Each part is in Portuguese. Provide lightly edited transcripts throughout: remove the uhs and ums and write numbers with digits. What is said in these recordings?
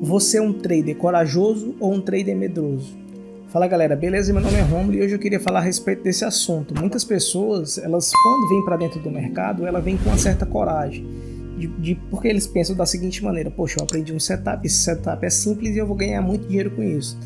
você é um trader corajoso ou um trader medroso? Fala galera, beleza? Meu nome é Romulo e hoje eu queria falar a respeito desse assunto. Muitas pessoas, elas quando vêm para dentro do mercado, elas vêm com uma certa coragem. Porque eles pensam da seguinte maneira: poxa, eu aprendi um setup, esse setup é simples e eu vou ganhar muito dinheiro com isso.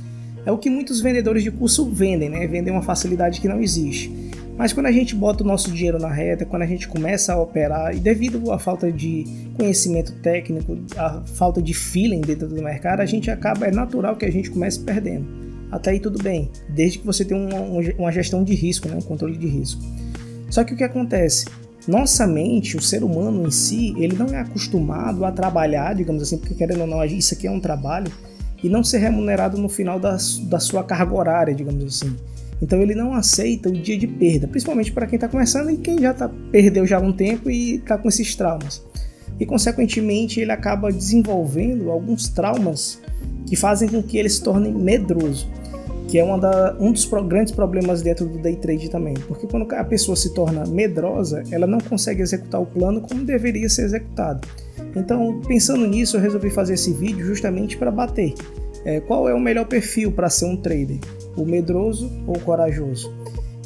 É o que muitos vendedores de curso vendem, né? Vendem uma facilidade que não existe. Mas quando a gente bota o nosso dinheiro na reta, quando a gente começa a operar, e devido à falta de conhecimento técnico, à falta de feeling dentro do mercado, é natural que a gente comece perdendo. Até aí tudo bem, desde que você tenha uma gestão de risco, né? Um controle de risco. Só que o que acontece? Nossa mente, o ser humano em si, ele não é acostumado a trabalhar, digamos assim, porque querendo ou não, isso aqui é um trabalho, e não ser remunerado no final da sua carga horária, digamos assim. Então ele não aceita o dia de perda, principalmente para quem está começando e quem já perdeu já há um tempo e está com esses traumas. E consequentemente ele acaba desenvolvendo alguns traumas que fazem com que ele se torne medroso, que é um dos grandes problemas dentro do day trade também. Porque quando a pessoa se torna medrosa, ela não consegue executar o plano como deveria ser executado. Então, pensando nisso, eu resolvi fazer esse vídeo justamente para bater. Qual é o melhor perfil para ser um trader? O medroso ou o corajoso?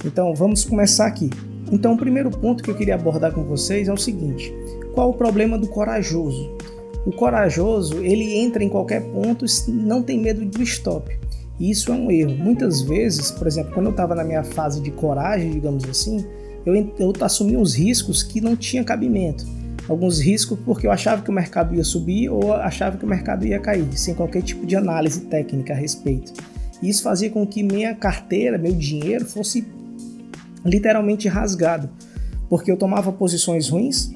Então, vamos começar aqui. Então, o primeiro ponto que eu queria abordar com vocês é o seguinte: qual o problema do corajoso? O corajoso, ele entra em qualquer ponto e não tem medo do stop. E isso é um erro. Muitas vezes, por exemplo, quando eu estava na minha fase de coragem, digamos assim, eu assumi uns riscos que não tinha cabimento. Alguns riscos porque eu achava que o mercado ia subir ou achava que o mercado ia cair, sem qualquer tipo de análise técnica a respeito. E isso fazia com que minha carteira, meu dinheiro, fosse literalmente rasgado, porque eu tomava posições ruins,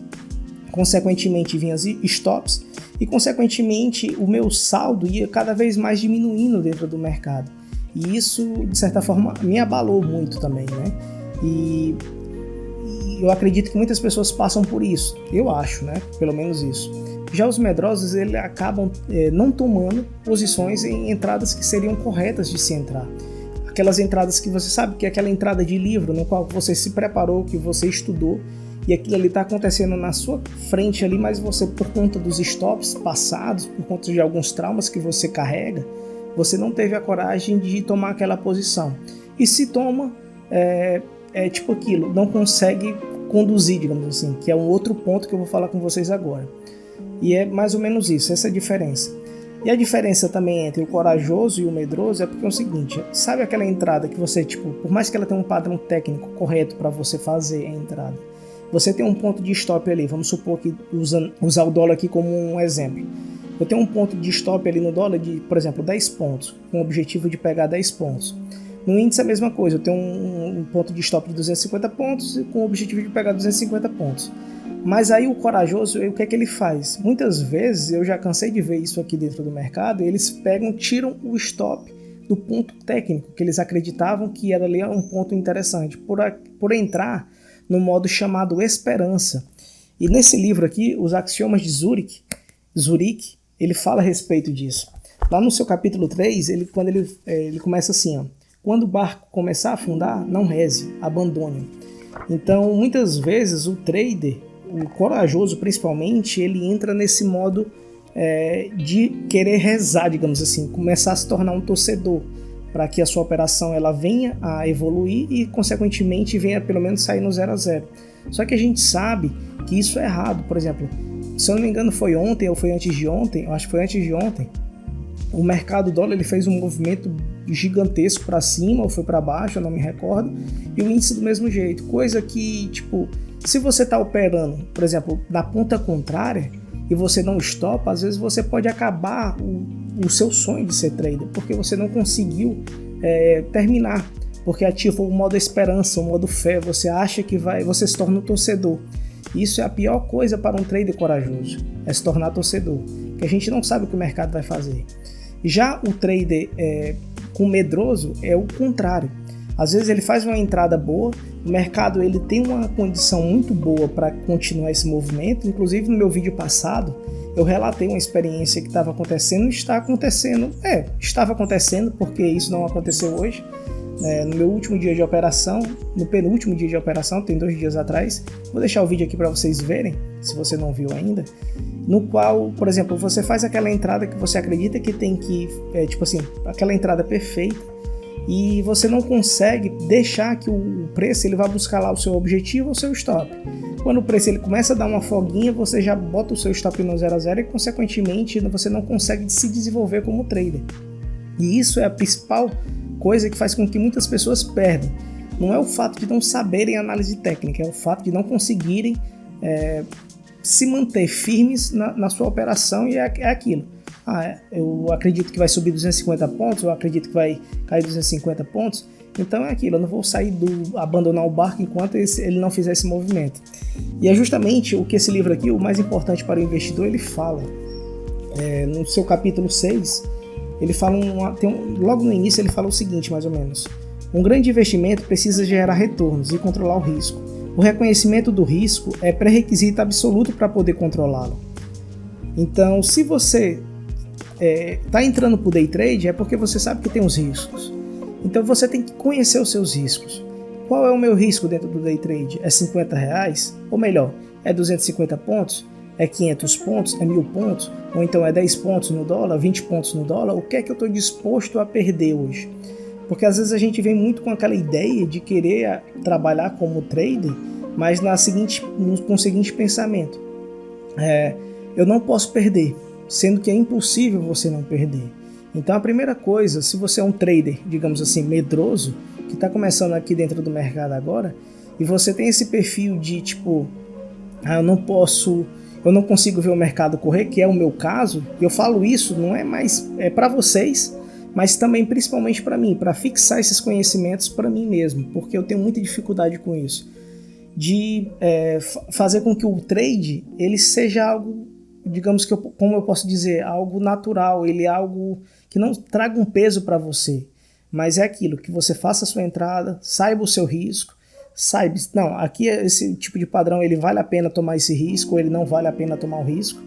consequentemente vinham as stops, e consequentemente o meu saldo ia cada vez mais diminuindo dentro do mercado. E isso, de certa forma, me abalou muito também, né? E eu acredito que muitas pessoas passam por isso, eu acho, né? Pelo menos isso. Já os medrosos, eles acabam não tomando posições em entradas que seriam corretas de se entrar. Aquelas entradas que você sabe que é aquela entrada de livro no qual você se preparou, que você estudou, e aquilo ali está acontecendo na sua frente ali, mas você, por conta dos stops passados, por conta de alguns traumas que você carrega, você não teve a coragem de tomar aquela posição. E se toma, tipo aquilo, não consegue conduzir, digamos assim, que é um outro ponto que eu vou falar com vocês agora. E é mais ou menos isso, essa é a diferença. E a diferença também entre o corajoso e o medroso é porque é o seguinte: sabe aquela entrada que você, por mais que ela tenha um padrão técnico correto para você fazer a entrada, você tem um ponto de stop ali, vamos supor que usar o dólar aqui como um exemplo. Eu tenho um ponto de stop ali no dólar de, por exemplo, 10 pontos, com o objetivo de pegar 10 pontos. No índice é a mesma coisa, eu tenho um ponto de stop de 250 pontos com o objetivo de pegar 250 pontos. Mas aí o corajoso, o que é que ele faz? Muitas vezes, eu já cansei de ver isso aqui dentro do mercado, eles tiram o stop do ponto técnico, que eles acreditavam que era ali um ponto interessante, por entrar no modo chamado esperança. E nesse livro aqui, Os Axiomas de Zurich, ele fala a respeito disso. Lá no seu capítulo 3, quando ele começa assim, ó: quando o barco começar a afundar, não reze, abandone. Então, muitas vezes, o trader, o corajoso principalmente, ele entra nesse modo de querer rezar, digamos assim, começar a se tornar um torcedor, para que a sua operação ela venha a evoluir e, consequentemente, venha pelo menos sair no 0 a 0. Só que a gente sabe que isso é errado. Por exemplo, se eu não me engano foi ontem ou foi antes de ontem, eu acho que foi antes de ontem, o mercado dólar ele fez um movimento gigantesco para cima ou foi para baixo, eu não me recordo, e o índice do mesmo jeito. Coisa que, se você está operando, por exemplo, na ponta contrária e você não stopa, às vezes você pode acabar o seu sonho de ser trader, porque você não conseguiu terminar, porque ativou o modo esperança, o modo fé, você acha que você se torna um torcedor. Isso é a pior coisa para um trader corajoso, é se tornar torcedor, porque a gente não sabe o que o mercado vai fazer. Já o trader com medroso é o contrário. Às vezes ele faz uma entrada boa, o mercado ele tem uma condição muito boa para continuar esse movimento. Inclusive no meu vídeo passado eu relatei uma experiência que estava acontecendo, estava acontecendo porque isso não aconteceu hoje. No meu último dia de operação, no penúltimo dia de operação, tem 2 dias atrás, vou deixar o vídeo aqui para vocês verem, se você não viu ainda. no qual, por exemplo, você faz aquela entrada que você acredita que tem que, tipo assim, aquela entrada perfeita, e você não consegue deixar que o preço ele vá buscar lá o seu objetivo ou o seu stop. Quando o preço ele começa a dar uma folguinha, você já bota o seu stop no 0 a 0 e, consequentemente, você não consegue se desenvolver como trader. E isso é a principal coisa que faz com que muitas pessoas perdem. Não é o fato de não saberem análise técnica, é o fato de não conseguirem se manter firmes na sua operação, e é aquilo. Eu acredito que vai subir 250 pontos, eu acredito que vai cair 250 pontos, então é aquilo, eu não vou abandonar o barco enquanto ele não fizer esse movimento. E é justamente o que esse livro aqui, o mais importante para o investidor, ele fala. No seu capítulo 6, ele fala, logo no início ele fala o seguinte, mais ou menos: um grande investimento precisa gerar retornos e controlar o risco. O reconhecimento do risco é pré-requisito absoluto para poder controlá-lo. Então, se você está entrando para o day trade, é porque você sabe que tem os riscos. Então você tem que conhecer os seus riscos. Qual é o meu risco dentro do day trade? É R$50? Ou melhor, é 250 pontos? É 500 pontos? É 1000 pontos? Ou então é 10 pontos no dólar? 20 pontos no dólar? O que é que eu estou disposto a perder hoje? Porque às vezes a gente vem muito com aquela ideia de querer trabalhar como trader, mas com o seguinte pensamento: eu não posso perder, sendo que é impossível você não perder. Então a primeira coisa, se você é um trader, digamos assim, medroso, que está começando aqui dentro do mercado agora, e você tem esse perfil de tipo, eu não consigo ver o mercado correr, que é o meu caso, e eu falo isso, não é mais para vocês, mas também principalmente para mim, para fixar esses conhecimentos para mim mesmo, porque eu tenho muita dificuldade com isso, de fazer com que o trade ele seja algo, digamos que, como eu posso dizer, algo natural, ele é algo que não traga um peso para você, mas é aquilo, que você faça a sua entrada, saiba o seu risco, saiba, não, aqui esse tipo de padrão, ele vale a pena tomar esse risco, ou ele não vale a pena tomar o risco.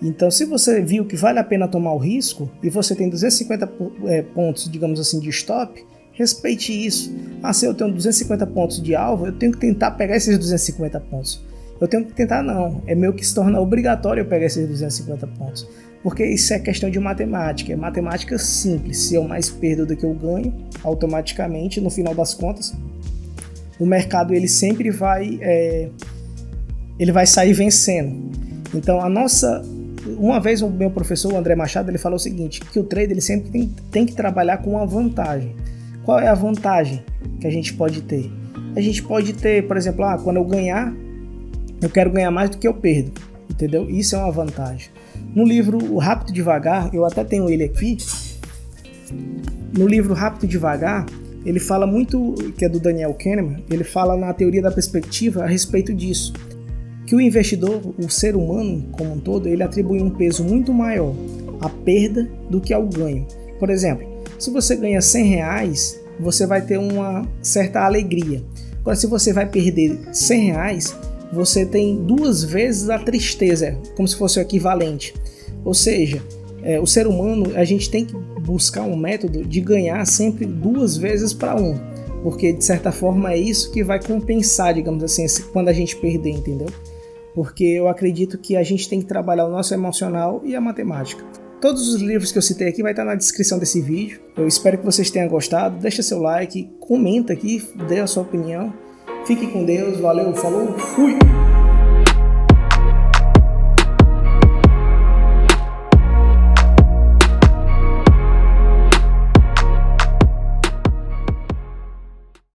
Então, se você viu que vale a pena tomar o risco, e você tem 250 pontos, digamos assim, de stop, respeite isso. Se eu tenho 250 pontos de alvo, eu tenho que tentar pegar esses 250 pontos. Eu tenho que tentar não, é meio que se torna obrigatório eu pegar esses 250 pontos, porque isso é questão de matemática, é matemática simples. Se eu mais perdo do que eu ganho, automaticamente, no final das contas, o mercado ele sempre vai sair vencendo. Então uma vez o meu professor, o André Machado, ele falou o seguinte, que o trader ele sempre tem que trabalhar com uma vantagem. Qual é a vantagem que a gente pode ter? A gente pode ter, por exemplo, quando eu ganhar, eu quero ganhar mais do que eu perdo, entendeu? Isso é uma vantagem. No livro O Rápido e Devagar, eu até tenho ele aqui, no livro Rápido e Devagar, ele fala muito, que é do Daniel Kahneman, ele fala na teoria da perspectiva a respeito disso, que o investidor, o ser humano como um todo, ele atribui um peso muito maior à perda do que ao ganho. Por exemplo, se você ganha R$100, você vai ter uma certa alegria. Agora, se você vai perder R$100, você tem 2 vezes a tristeza, como se fosse o equivalente. Ou seja, o ser humano, a gente tem que buscar um método de ganhar sempre 2 vezes para 1, porque de certa forma é isso que vai compensar, digamos assim, quando a gente perder, entendeu? Porque eu acredito que a gente tem que trabalhar o nosso emocional e a matemática. Todos os livros que eu citei aqui vai estar na descrição desse vídeo. Eu espero que vocês tenham gostado. Deixa seu like, comenta aqui, dê a sua opinião. Fique com Deus, valeu, falou, fui!